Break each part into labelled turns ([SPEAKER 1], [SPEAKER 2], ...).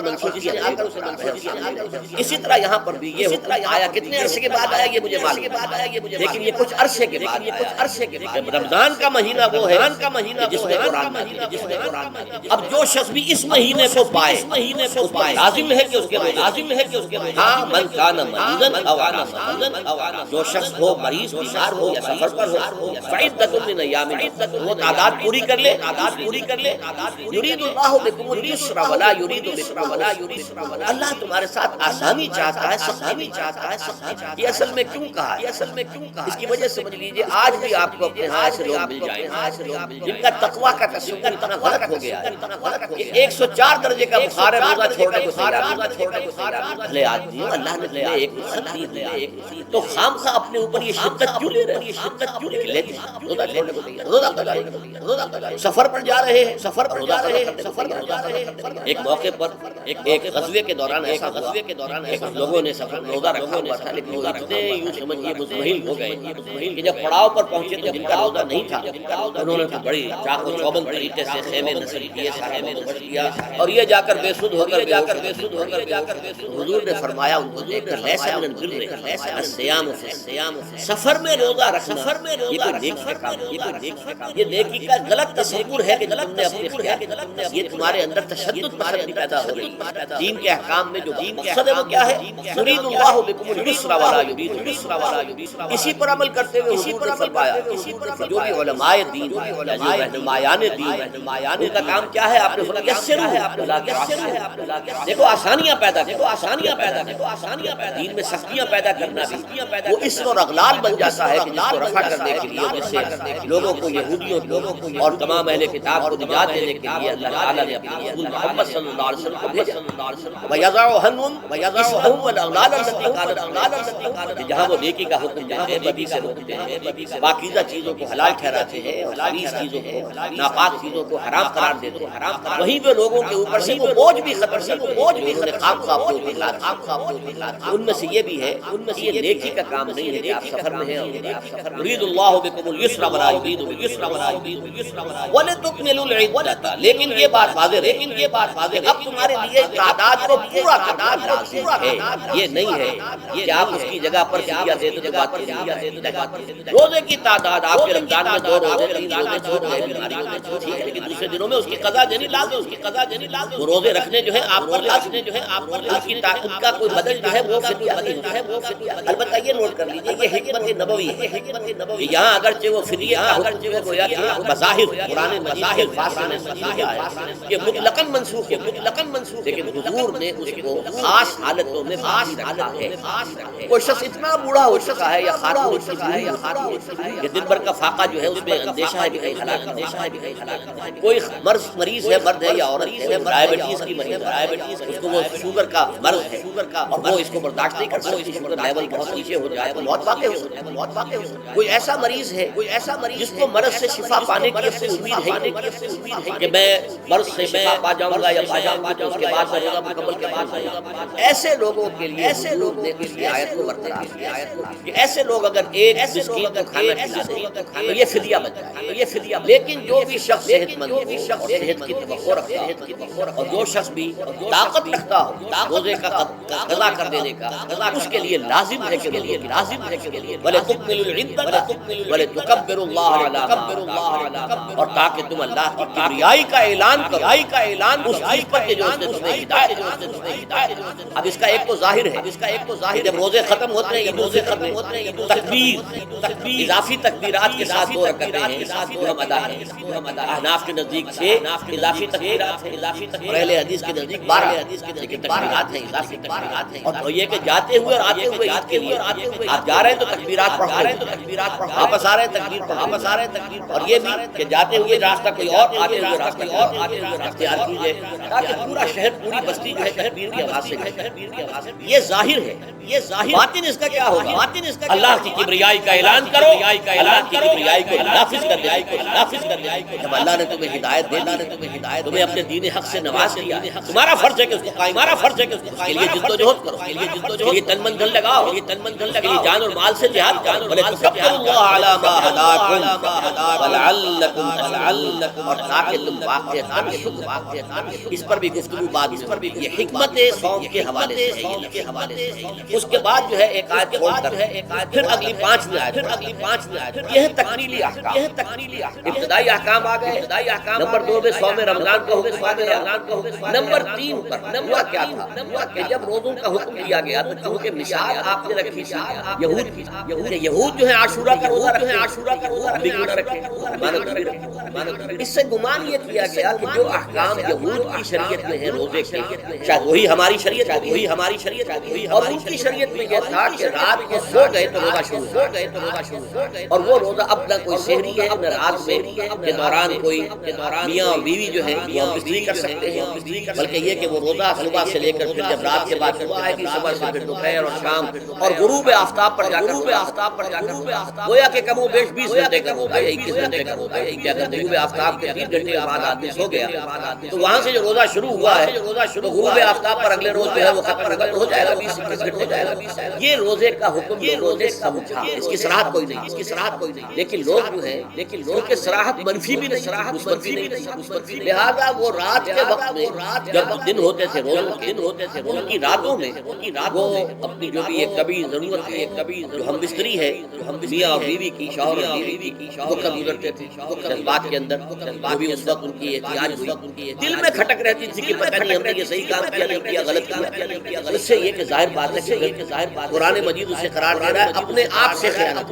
[SPEAKER 1] منسوخ کیا اسی طرح یہاں پر بھی یہ حکم آیا کتنے عرصے کے بعد آیا یہ مجھے معلوم ہے، لیکن یہ کچھ عرصے کے بعد آیا۔ رمضان کا مہینہ وہ ہے جس میں قرآن نازل ہے۔ اب جو شخص بھی اس مہینے کو پائے اس پر لازم ہے کہ اس کے ہاں من کان مریضا او علی سفر، جو شخص ہو مریض بیمار ہو یا سفر پر ہو فعدۃ من ایام وہ تعداد پوری کر لے۔ یرید اللہ بکم اليسر ولا یرید بکم العسر، اللہ تمہارے ساتھ آسانی چاہتا ہے، سختی چاہتا ہے۔ یہ اصل میں کیوں کہا ہے؟ اس کی وجہ سمجھ لیجئے آج بھی آپ کو اپنے ہاں سے لوگ مل جائیں جن کا تقویٰ کا تصور اتنا غلط ہو گیا ہے کہ 104 درجے کا بخار ہے، روزہ چھوڑنے کو تیار۔ بھلے آدمی ہو، اللہ نے تمہیں ایک نصیحت دی ہے تو خام خواہ اپنے اوپر یہ شدت کیوں لے رہے ہیں؟ لیتے ہیں روزہ چھوڑنے کو تیار، روزہ سفر پر جا رہے ہیں، ایک موقع پر ایک غزوے کے دوران ایسا لوگوں نے سفر روزہ رکھا ہوا تھا، لیکن وہ اتنے یوں سمجھیے مطمئن ہو گئے کہ جب پڑاؤ پر پہنچے تو جن کا روزہ نہیں تھا انہوں نے بڑی چاق و چوبند طریقے سے خیمے نصب کیے، سارے بندوبست کیا اور یہ جا کر بے سود ہو کر حضور نے فرمایا ان کو دیکھ کر لیسا من البر الصیام فی الصیام، سفر میں روزہ رکھنا یہ کوئی نیکی کا کام، یہ نیکی کا غلط تصور ہے کہ تم نے اپنے اختیار یہ تمہارے اندر تشدد پسندی پیدا ہو گئی۔ دین کے احکام میں جو مقصد ہے وہ کیا ہے؟ یرید اللہ بکم اليسر ولا یرید بکم العسر، اسی پر عمل کرتے ہوئے حضور نے فرمایا جو بھی علماء دین جو رہنمایان دین ان کا کام کیا ہے؟ آپ نے فرمایا دیکھو آسانیاں پیدا دین میں سختیاں پیدا کرنا بھی وہ اسم اور اغلال بن جاتا ہے کہ جس کو رفع کرنے کے لیے جس سے لوگوں کو یہودیوں کو اور تمام اہل کتاب کو نجات دینے کے لیے اللہ تعالیٰ نے اپنے رسول محمد صلی اللہ علیہ وسلم کو بھیجا۔ وَيَضَعُ عَنْهُمْ إِصْرَهُمْ وَالْأَغْلَالَ الَّتِي كَانَتْ جہاں وہ نیکی کا حکم دیتے ہیں بدی سے روکتے ہیں، پاکیزہ چیزوں کو حلال ٹھہراتے ہیں اور خبیث چیزوں کو ناپاک چیزوں کو حرام قرار دیتے ہیں، وہیں پہ لوگوں کے اوپر سے وہ بوجھ بھی ختم سے انہوں نے خام خواب کو ان میں سے یہ بھی ہے کہ یہ نیکی کا کام نہیں ہے کہ آپ سفر میں ہیں اور یرید اللہ بکم اليسر ولا یرید بالعسر وَلِتُكْمِلُوا الْعِدَّةَ، لیکن یہ بات واضح ہے اب تمہارے لیے تعداد کو پورا کرنا لازم ہے، یہ نہیں ہے کہ آپ اس کی جگہ پر فدیہ دے دو بات روزے کی تعداد آپ کے رمضان میں 2 روزے 3 روزے 4 روزے بیماریوں میں ٹھیک ہے، لیکن دوسرے دنوں میں اس کی قضا دینی لازم، وہ روزے رکھنے جو ہے آپ پر لازم اس کی طاقت کا کوئی بدل جو ہے وہ فدیہ نہیں ہوتا۔ البتہ یہ نوٹ کر لیجیے یہ حکمت نبوی ہے، یہاں اگرچہ وہ فدیہ کا حکم جو ہے گویا کہ بظاہر قرآن مظاہر فاصل یہ مطلقاً منسوخ ہے، لیکن حضور نے اس کو خاص حالتوں میں باقی رکھا ہے۔ کوئی شخص اتنا بوڑھا ہو چکا ہے یا خاتون ہو چکی ہے کہ دن بھر کا فاقہ جو ہے اس میں اندیشہ ہے کہ کہیں ہلاک، کوئی مریض ہے مرد ہے یا عورت ہے ڈائبٹیز کی مریض ہے، اس کو وہ شوگر کا مرض ہے اور وہ اس کو برداشت نہیں کر سکتی، شوگر لیول بہت نیچے ہو جائے تو موت واقع ہو سکتی ہے۔ کوئی ایسا مریض ہے جس کو مرض سے شفا پانے کی اپنی امید ہے کہ میں مرض سے شفا پا جاؤں گا یا تو اس کے بعد میں روزہ مکمل کے بعد ایسے لوگوں کے لیے حضور نے اس کی آیت کو برقرار کیا کہ ایسے لوگ اگر ایک مسکین کو کھانا کھلا دیں تو یہ فدیہ بن جائے، لیکن جو بھی شخص صحت مند ہو اور صحت کی توقع رکھتا ہو اور جو شخص بھی طاقت رکھتا ہو روزے کا قضا کر دینے کا اس کے لیے لازم ہے کہ وَلِتُكْمِلُوا الْعِدَّةَ وَلِتُكَبِّرُوا اللَّهَ عَلَىٰ مَا هَدَاكُمْ، اور تاکہ تم اللہ کی کبریائی کا اعلان کرو اس چیز پر کہ جو اس نے تمہیں ہدایت۔ اب اس کا ایک تو ظاہر ہے جب روزے ختم ہوتے ہیں تکبیر اضافی تکبیرات کے ساتھ 2 رکعتیں ہیں جو ہم ادا کریں، احناف کے نزدیک 6 اضافی تکبیرات ہیں اور اہل حدیث کے نزدیک 12 لیکن تکبیرات ہیں اضافی تکبیرات ہیں، اور یہ کہ جاتے ہوئے اور آتے ہوئے عید کے لیے آپ جا رہے ہیں تو تکبیرات پڑھ رہے ہیں، واپس آ رہے ہیں تکبیر پڑھ، اور یہ بھی کہ جاتے ہوئے راستہ کوئی اور آتے ہوئے راستہ اختیار کیجیے تاکہ پورا شہر پوری بستی جو ہے تکبیر کی آواز سے گھر۔ یہ ظاہر ہے، باطن اس کا کیا ہوگا؟ اللہ کی کبریائی کا اعلان کرو، اللہ کی کبریائی کو نافذ کر دے۔ جب اللہ نے تمہیں ہدایت دے دی، تمہیں اپنے دین حق سے نواز دیا، تمہارا فرض ہے کہ اس کو قائم، اس کے لیے جد و جہد کرو، اس کے لیے تن من دھن لگاؤ، اس کے لیے جان اور مال سے جہاد کرو، وَلِتُكَبِّرُوا اللَّهَ عَلَىٰ مَا هَدَاكُمْ وَلَعَلَّكُمْ، اور تاکہ تم واقعتاً اس پر بھی گفتگو رکوع بعد اس پر بھی یہ حکمت صوم کے حوالے سے اس کے بعد جو ہے ایک آیت چھوڑ کر پھر اگلی 5ویں آیت یہ ہے تکمیلی احکام ابتدائی احکام آ گئے نمبر 2 میں صوم رمضان کا حکم آ گیا نمبر 3 پر ہوا کیا تھا کہ جب روزوں کا حکم دیا گیا تو چونکہ مثال آپ نے رکھی تھی یہود جو ہے عاشورہ کا روزہ رکھے اس سے گمان یہ کیا گیا کہ جو احکام یہود کی شریعت میں ہیں روزے کے شاید وہی ہماری شریعت اور ان کی شریعت میں یہ تھا کہ رات کو سو گئے تو روزہ شروع اور وہ روزہ اب نہ کوئی سحری ہے نہ رات میں کے دوران کوئی میاں اور بیوی جو ہے وہ بستری کر سکتے ہیں بلکہ یہ کہ وہ روزہ صبح سے لے کر پھر جب رات کے بعد آئے گی صبح سے پھر دوپہر اور شام اور غروب آفتاب پر جا کر گویا کہ کم و بیش 20 گھنٹے کا ہوگا یا 21 گھنٹے کا ہوگا کہ اگر غروب آفتاب کے 30 گھنٹے کے بعد آدمی سو گیا تو وہاں سے جو روزہ شروع ہوا ہے تو غروب آفتاب پر اگلے روز جو ہے وہ ختم ہو جائے گا 20-21 گھنٹے جائے گا یہ روزے کا حکم یہ روزے سمجھا اس کی صراحت کوئی نہیں لیکن لوگ جو ہے کہ صراحت منفی بھی نہیں لہذا وہ رات کے وقت میں جب دن ہوتے تھے ان کی راتوں میں وہ اپنی جو بھی ایک کبھی ضرورت ہے جو ہم بستری ہے میاں اور بیوی کی شوہر اور بیوی کی وہ کب گزرتے تھے جذبات کے اندر جو بھی اس وقت ان کی احتیاج ہوئی دل میں کھٹک رہتی تھی کہ پتہ نہیں ہم نے یہ صحیح کام کیا نہیں کیا غلط کیا اس سے یہ کہ ظاہر بات ہے کہ قرآن مجید اسے قرار دے رہا ہے اپنے آپ سے خیانت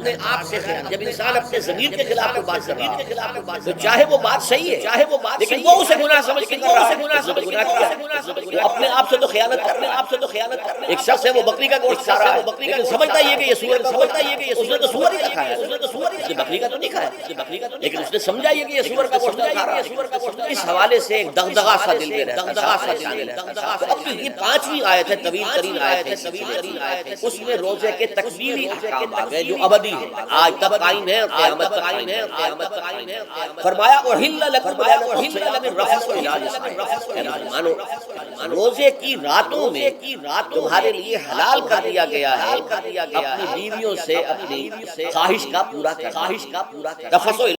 [SPEAKER 1] جب انسان اپنے ضمیر کے خلاف بات کر رہا ہے تو چاہے وہ بات صحیح ہے لیکن وہ اسے گناہ سمجھ کے کر رہا ہے گناہ کیا ہے وہ اپنے آپ سے تو خیانت ایک شخص ہے وہ بکری کا گوشت کھا رہا ہے لیکن سمجھتا یہ کہ یہ سور کا گوشت ہے اس نے تو سور ہی کھایا ہے اس نے بکری کا تو نہیں کھایا لیکن اس نے سمجھا یہ کہ یہ سور کا گوشت کھا رہا ہے اس حوالے سے ایک دغدغہ سا دل میں رہتا ہے یہ 5ویں آیت ہے طویل ترین آیت ہے اس میں روزے کے تکمیلی احکام آ گئے جو ابدی ہے آج تک قائم ہے اور قیامت تک قائم ہے فرمایا احل لکم الرفث الی نسائکم روزے کی راتوں میں تمہارے لیے حلال کر دیا گیا ہے اپنی بیویوں سے اپنی خواہش کا پورا کرنا